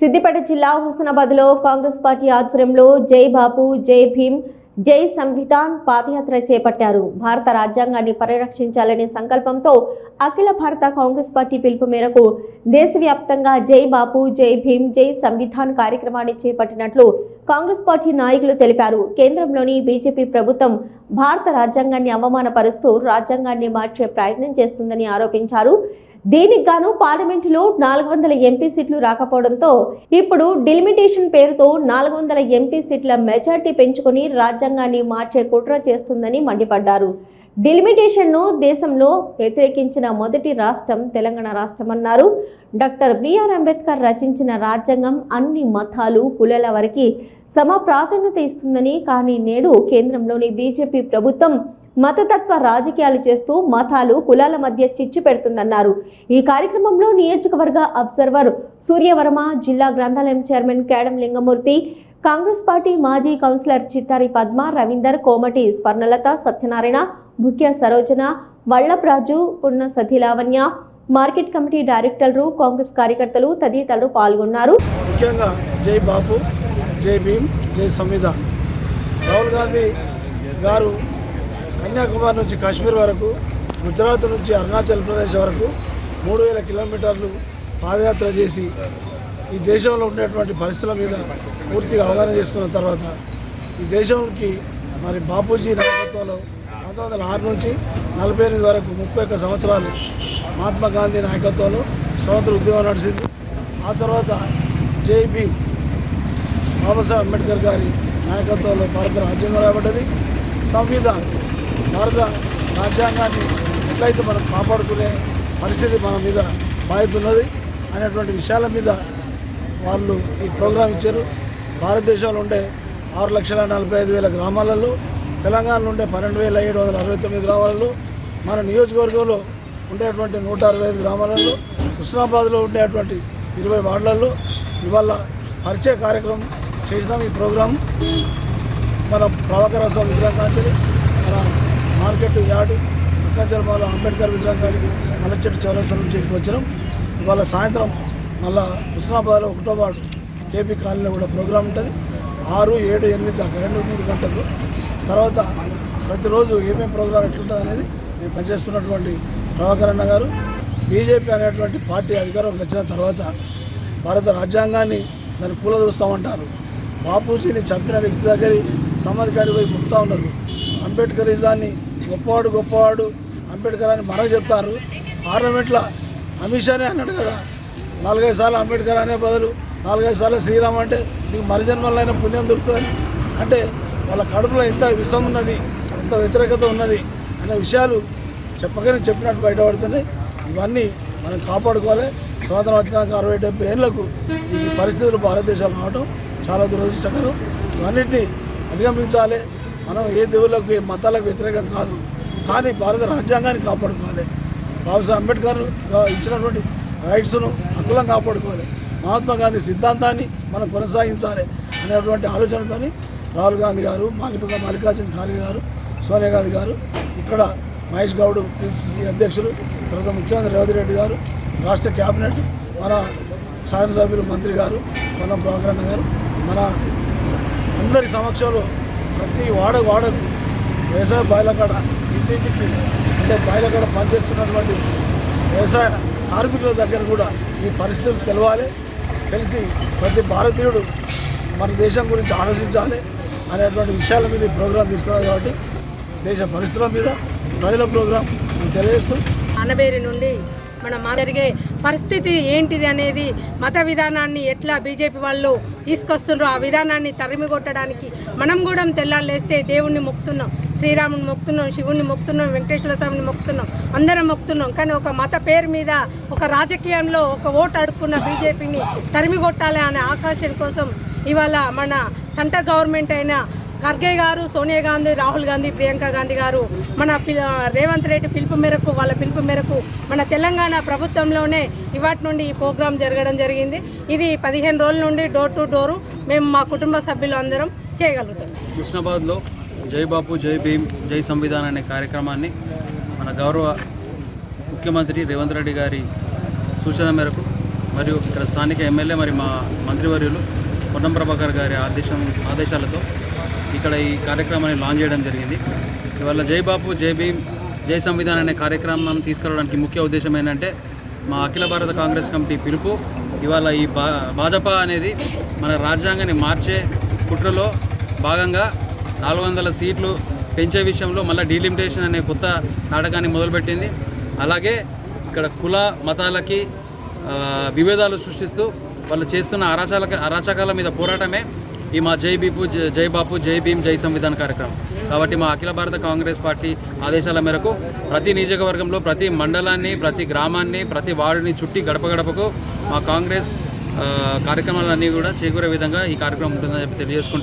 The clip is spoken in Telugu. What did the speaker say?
సిద్దిపేట జిల్లా హుస్నాబాద్లో కాంగ్రెస్ పార్టీ ఆధ్వర్యంలో జై బాపు జై భీమ్ జై సంవిధాన్ పాదయాత్ర చేపట్టారు. భారత రాజ్యాంగాన్ని పరిరక్షించాలనే సంకల్పంతో అఖిల భారత కాంగ్రెస్ పార్టీ పిలుపు మేరకు దేశవ్యాప్తంగా జై బాపు జై భీమ్ జై సంవిధాన్ కార్యక్రమాన్ని చేపట్టినట్లు కాంగ్రెస్ పార్టీ నాయకులు తెలిపారు. కేంద్రంలోని బీజేపీ ప్రభుత్వం భారత రాజ్యాంగాన్ని అవమానపరుస్తూ రాజ్యాంగాన్ని మార్చే ప్రయత్నం చేస్తుందని ఆరోపించారు. దీనికి గాను పార్లమెంటులో 400 ఎంపీ సీట్లు రాకపోవడంతో ఇప్పుడు డిలిమిటేషన్ పేరుతో 400 ఎంపీ సీట్ల మెజార్టీ పెంచుకొని రాజ్యాంగాన్ని మార్చే కుట్ర చేస్తుందని మండిపడ్డారు. డిలిమిటేషన్ను దేశంలో వ్యతిరేకించిన మొదటి రాష్ట్రం తెలంగాణ రాష్ట్రమన్నారు. డాక్టర్ బిఆర్ అంబేద్కర్ రచించిన రాజ్యాంగం అన్ని మతాలు కులాల వారికి సమ ప్రాధాన్యత ఇస్తుందని, కానీ నేడు కేంద్రంలోని బీజేపీ ప్రభుత్వం మతతత్వ రాజకీయాలు చేస్తూ మతాలు కులాల మధ్య చిచ్చు పెడుతుందన్నారు. ఈ కార్యక్రమంలో నియోజకవర్గ అబ్జర్వర్ సూర్యవర్మ, జిల్లా గ్రంథాలయం చైర్మన్ కేడం లింగమూర్తి, కాంగ్రెస్ పార్టీ మాజీ కౌన్సిలర్ చిత్తారి పద్మ, రవీందర్, కోమటి స్వర్ణలత, సత్యనారాయణ, భుక్య సరోజన, వల్లభరాజు, పున్న సతీలావణ్య, మార్కెట్ కమిటీ డైరెక్టర్లు, కాంగ్రెస్ కార్యకర్తలు తదితరులు పాల్గొన్నారు. ముఖ్యంగా జై బాపు జై భీమ్ జై సంవిధాన్. రాహుల్ గాంధీ గారు కన్యాకుమారి నుంచి కాశ్మీర్ వరకు, గుజరాత్ నుంచి అరుణాచల్ ప్రదేశ్ వరకు 3000 కిలోమీటర్లు పాదయాత్ర చేసి ఈ దేశంలో ఉండేటువంటి పరిస్థితుల మీద పూర్తిగా అవగాహన చేసుకున్న తర్వాత ఈ దేశంకి మరి బాపూజీ నాయకత్వంలో 1906 నుంచి 48 వరకు 31 సంవత్సరాలు మహాత్మా గాంధీ నాయకత్వంలో స్వాతంత్ర ఉద్యమం నడిచింది. ఆ తర్వాత జై భీమ్ బాబాసాహెబ్ అంబేద్కర్ గారి నాయకత్వంలో భారత రాజ్యాంగం రాబడ్డది. సంవిధాన్ భారత రాజ్యాంగాన్ని ఎట్లయితే మనం కాపాడుకునే పరిస్థితి మన మీద బాధ్యత ఉన్నది అనేటువంటి విషయాల మీద వాళ్ళు ఈ ప్రోగ్రాం ఇచ్చారు. భారతదేశంలో ఉండే 6,45,000 గ్రామాలలో, తెలంగాణలో ఉండే 12,769 గ్రామాలలో, మన నియోజకవర్గంలో ఉండేటువంటి 165 గ్రామాలలో, హుస్నాబాద్లో ఉండేటువంటి 20 వార్డులలో ఇవాళ పరిచయ కార్యక్రమం చేసినాం. ఈ ప్రోగ్రాం మన ప్రభాకర స్వామి విగ్రహం కాంచెలి, మన మార్కెట్ యార్డు అక్కాచర్మాలో అంబేద్కర్ విగ్రహం కాడికి మల్లచెట్టు చౌరస్తా నుంచి వచ్చినాం. ఇవాళ సాయంత్రం మళ్ళా హుస్నాబాద్లో 1వ వార్డు కేపీ కాలనీలో కూడా ప్రోగ్రాం ఉంటుంది. 6, 7, 8 దాకా 2-3 గంటలకు. తర్వాత ప్రతిరోజు ఏమేమి ప్రోగ్రాం ఎట్లుంటుంది అనేది మేము పనిచేస్తున్నటువంటి ప్రభాకర్ అన్న గారు, బీజేపీ అనేటువంటి పార్టీ అధికారం వచ్చిన తర్వాత భారత రాజ్యాంగాన్ని దాన్ని కూలదూస్తామంటారు. బాపూజీని చంపిన వ్యక్తి దగ్గర సమాధి కాడికి పోయి ముక్తా ఉన్నారు. అంబేద్కరిజాన్ని గొప్పవాడు అంబేద్కర్ అని మనకు చెప్తారు. పార్లమెంట్లో అమిత్ షానే అన్నాడు కదా, 4-5 సార్లు అంబేద్కర్ అనే బదులు 4-5 సార్లు శ్రీరామ్ అంటే నీకు మరిజన్మలైన పుణ్యం దొరుకుతుంది. అంటే వాళ్ళ కడుపులో ఎంత విషం ఉన్నది, ఎంత వ్యతిరేకత ఉన్నది అనే విషయాలు చెప్పినట్టు బయటపడుతున్నాయి. ఇవన్నీ మనం కాపాడుకోవాలి. స్వాతంత్రం వచ్చినాక 60-70 ఏళ్లకు ఈ పరిస్థితులు భారతదేశంలో రావడం చాలా దురదృష్టకరం. ఇవన్నిటినీ అధిగమించాలి. మనం ఏ దేవుళ్ళకు ఏ మతాలకు వ్యతిరేకం కాదు, కానీ భారత రాజ్యాంగాన్ని కాపాడుకోవాలి. బాబాసాహెబ్ అంబేద్కర్ ఇచ్చినటువంటి రైట్స్ను హక్కులను కాపాడుకోవాలి. మహాత్మా గాంధీ సిద్ధాంతాన్ని మనం కొనసాగించాలి అనేటువంటి ఆలోచనతో రాహుల్ గాంధీ గారు, మల్లికార్జున ఖార్గే గారు, సోనియా గాంధీ గారు, ఇక్కడ మహేష్ గౌడ్ పిసిసి అధ్యక్షులు, తర్వాత ముఖ్యమంత్రి రేవంత్ రెడ్డి గారు, రాష్ట్ర క్యాబినెట్, మన శాసనసభ్యులు మంత్రి గారు, మన ప్రభాకర్ అన్న గారు, మన అందరి సమక్షంలో ప్రతి వాడకు వ్యవసాయ బాయిలకాడ ఇంటింటికి అంటే బాయిలకాడ పనిచేస్తున్నటువంటి వ్యవసాయ కార్మికుల దగ్గర కూడా ఈ పరిస్థితులు తెలవాలి. తెలిసి ప్రతి భారతీయుడు మన దేశం గురించి ఆలోచించాలి అనేటువంటి విషయాల మీద ఈ ప్రోగ్రాం తీసుకున్నారు. కాబట్టి దేశ పరిస్థితుల మీద ప్రజల ప్రోగ్రాం తెలియజేస్తూ అనబేరి నుండి మన జరిగే పరిస్థితి ఏంటిది అనేది, మత విధానాన్ని ఎట్లా బీజేపీ వాళ్ళు తీసుకొస్తున్నారో ఆ విధానాన్ని తరిమి కొట్టడానికి మనం కూడా తెల్లాలేస్తే దేవుణ్ణి మొక్కుతున్నాం, శ్రీరాముని మొక్కుతున్నాం, శివుణ్ణి మొక్కుతున్నాం, వెంకటేశ్వర స్వామిని మొక్కుతున్నాం, అందరం మొక్కుతున్నాం. కానీ ఒక మత పేరు మీద ఒక రాజకీయంలో ఒక ఓటు అడుక్కున్న బీజేపీని తరిమి కొట్టాలి అనే ఆకాశం కోసం ఇవాళ మన సెంటర్ గవర్నమెంట్ అయిన ఖర్గే గారు, సోనియా గాంధీ, రాహుల్ గాంధీ, ప్రియాంక గాంధీ గారు మన రేవంత్ రెడ్డి పిలుపు మేరకు, వాళ్ళ పిలుపు మేరకు మన తెలంగాణ ప్రభుత్వంలోనే ఇవాటి నుండి ఈ ప్రోగ్రాం జరగడం జరిగింది. ఇది 15 రోజుల నుండి డోర్ టు డోరు మేము మా కుటుంబ సభ్యులు అందరం చేయగలుగుతాం. హుస్నాబాద్లో జై బాపు జై భీమ్ జై సంవిధాన్ అనే కార్యక్రమాన్ని మన గౌరవ ముఖ్యమంత్రి రేవంత్ రెడ్డి గారి సూచన మేరకు మరియు ఇక్కడ స్థానిక ఎమ్మెల్యే మరి మా మంత్రివర్యులు పొన్నం ప్రభాకర్ గారి ఆదేశాలతో ఇక్కడ ఈ కార్యక్రమాన్ని లాంచ్ చేయడం జరిగింది. ఇవాళ జై బాపు జై భీమ్ జై సంవిధాన్ అనే కార్యక్రమం తీసుకురావడానికి ముఖ్య ఉద్దేశం ఏంటంటే మా అఖిల భారత కాంగ్రెస్ కమిటీ పిలుపు. ఇవాళ ఈ భాజపా అనేది మన రాజ్యాంగాన్ని మార్చే కుట్రలో భాగంగా 400 సీట్లు పెంచే విషయంలో మళ్ళీ డీలిమిటేషన్ అనే కొత్త నాటకాన్ని మొదలుపెట్టింది. అలాగే ఇక్కడ కుల మతాలకి విభేదాలు సృష్టిస్తూ వాళ్ళు చేస్తున్న అరాచకాల మీద పోరాటమే ఈ మా జై బాపు జై భీమ్ జై సంవిధాన్ కార్యక్రమం. కాబట్టి మా అఖిల భారత కాంగ్రెస్ పార్టీ ఆదేశాల మేరకు ప్రతి నియోజకవర్గంలో ప్రతి మండలాన్ని ప్రతి గ్రామాన్ని ప్రతి వార్డుని చుట్టి గడప గడపకు మా కాంగ్రెస్ కార్యక్రమాలన్నీ కూడా చేకూరే విధంగా ఈ కార్యక్రమం ఉంటుందని చెప్పి తెలియజేసుకుంటూ